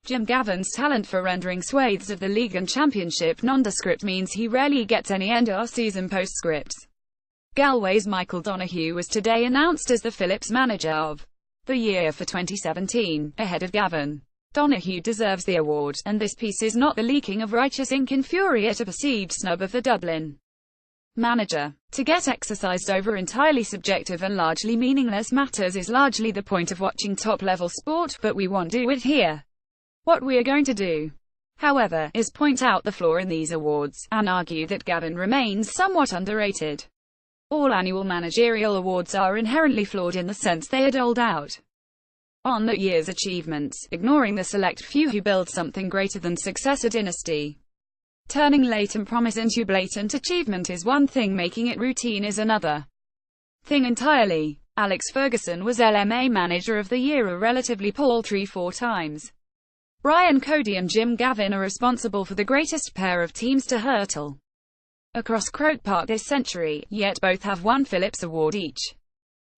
Jim Gavin's talent for rendering swathes of the league and championship nondescript means he rarely gets any end-of-season postscripts. Galways Micheál Donoghue was today announced as the Phillips Manager of the Year for 2017, ahead of Gavin. Donoghue deserves the award, and this piece is not the leaking of righteous ink infuriate a perceived snub of the Dublin manager. To get exercised over entirely subjective and largely meaningless matters is largely the point of watching top-level sport, but we won't do it here. What we are going to do, however, is point out the flaw in these awards, and argue that Gavin remains somewhat underrated. All annual managerial awards are inherently flawed in the sense they are doled out on that year's achievements, ignoring the select few who build something greater than success. A dynasty. Turning latent promise into blatant achievement is one thing, making it routine is another thing entirely. Alex Ferguson was LMA Manager of the Year, a relatively paltry 4 times. Brian Cody and Jim Gavin are responsible for the greatest pair of teams to hurtle across Croke Park this century, yet both have won Phillips Award each.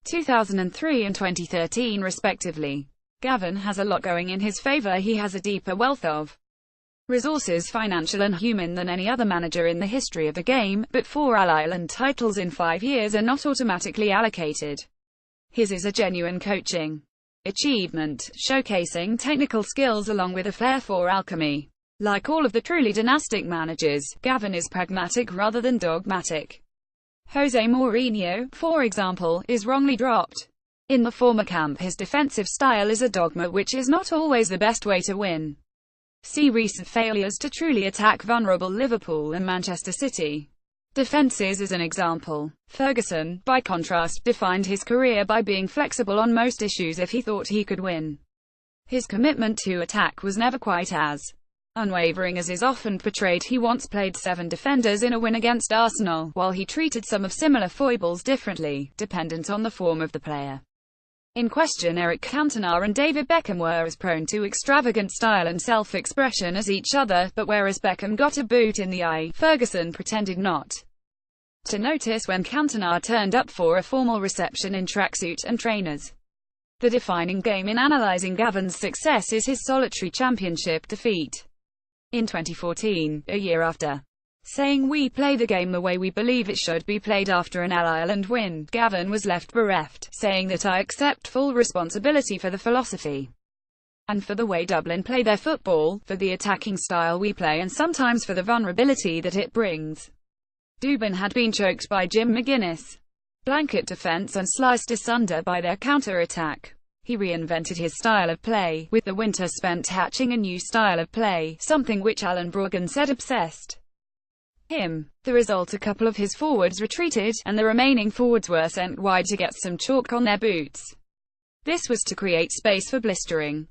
2003 and 2013 respectively. Gavin has a lot going in his favour. He has a deeper wealth of resources, financial and human, than any other manager in the history of the game, but 4 All-Ireland titles in 5 years are not automatically allocated. His is a genuine coaching achievement, showcasing technical skills along with a flair for alchemy. Like all of the truly dynastic managers, Gavin is pragmatic rather than dogmatic. Jose Mourinho, for example, is wrongly dropped. In the former camp, his defensive style is a dogma, which is not always the best way to win. See recent failures to truly attack vulnerable Liverpool and Manchester City defences as an example. Ferguson, by contrast, defined his career by being flexible on most issues if he thought he could win. His commitment to attack was never quite as unwavering as is often portrayed. He once played 7 defenders in a win against Arsenal, while he treated some of similar foibles differently, dependent on the form of the player in question. Eric Cantona and David Beckham were as prone to extravagant style and self-expression as each other, but whereas Beckham got a boot in the eye, Ferguson pretended not to notice when Cantona turned up for a formal reception in tracksuit and trainers. The defining game in analysing Gavin's success is his solitary championship defeat. In 2014, a year after saying we play the game the way we believe it should be played after an All-Ireland win, Gavin was left bereft, saying that I accept full responsibility for the philosophy and for the way Dublin play their football, for the attacking style we play and sometimes for the vulnerability that it brings. Dubin had been choked by Jim McGuinness' blanket defence and sliced asunder by their counter-attack. He reinvented his style of play, with the winter spent hatching a new style of play, something which Alan Brogan said obsessed him. The result, a couple of his forwards retreated, and the remaining forwards were sent wide to get some chalk on their boots. This was to create space for blistering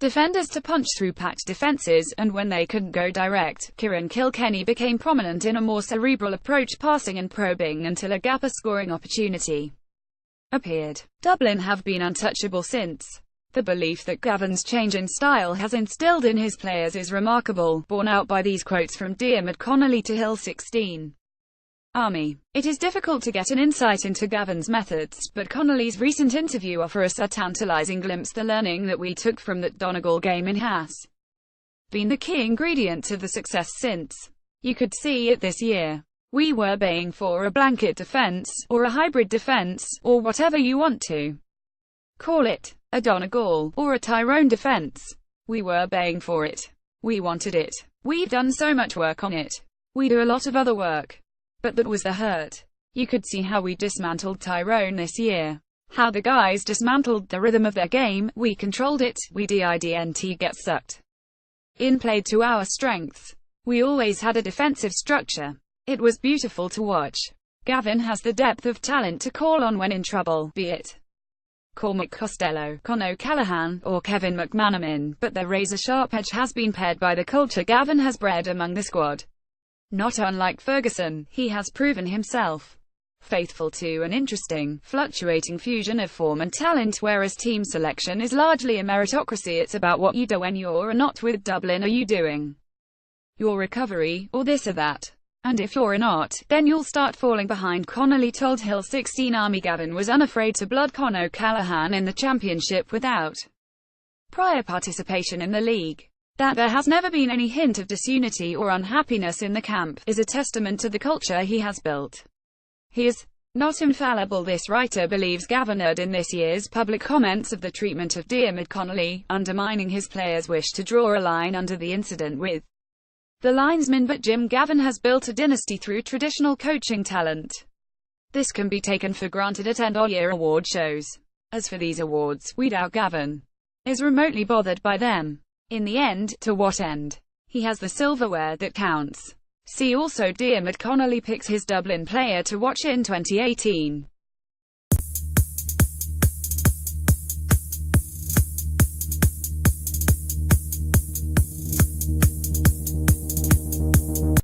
defenders to punch through packed defences, and when they couldn't go direct, Kieran Kilkenny became prominent in a more cerebral approach, passing and probing until a gap, a scoring opportunity appeared. Dublin have been untouchable since. The belief that Gavin's change in style has instilled in his players is remarkable, borne out by these quotes from Diarmuid Connolly to Hill 16 Army. It is difficult to get an insight into Gavin's methods, but Connolly's recent interview offers us a tantalising glimpse. The learning that we took from that Donegal game in has been the key ingredient to the success since. You could see it this year. We were baying for a blanket defence, or a hybrid defence, or whatever you want to call it, a Donegal, or a Tyrone defence. We were baying for it. We wanted it. We've done so much work on it. We do a lot of other work. But that was the hurt. You could see how we dismantled Tyrone this year. How the guys dismantled the rhythm of their game. We controlled it. We didn't get sucked in, played to our strengths. We always had a defensive structure. It was beautiful to watch. Gavin has the depth of talent to call on when in trouble, be it Cormac Costello, Con O'Callaghan, or Kevin McManaman, but their razor-sharp edge has been paired by the culture Gavin has bred among the squad. Not unlike Ferguson, he has proven himself faithful to an interesting, fluctuating fusion of form and talent, whereas team selection is largely a meritocracy. It's about what you do when you're not with Dublin. Are you doing your recovery, or this or that? And if you're not, then you'll start falling behind. Connolly told Hill 16 Army Gavin was unafraid to blood Con O'Callaghan in the championship without prior participation in the league. That there has never been any hint of disunity or unhappiness in the camp, is a testament to the culture he has built. He is not infallible. This writer believes Gavin erred in this year's public comments of the treatment of Diarmuid Connolly, undermining his players' wish to draw a line under the incident with the linesman. But Jim Gavin has built a dynasty through traditional coaching talent. This can be taken for granted at end-of-year award shows. As for these awards, we doubt Gavin is remotely bothered by them. In the end, to what end? He has the silverware that counts. See also Diarmuid Connolly picks his Dublin player to watch in 2018.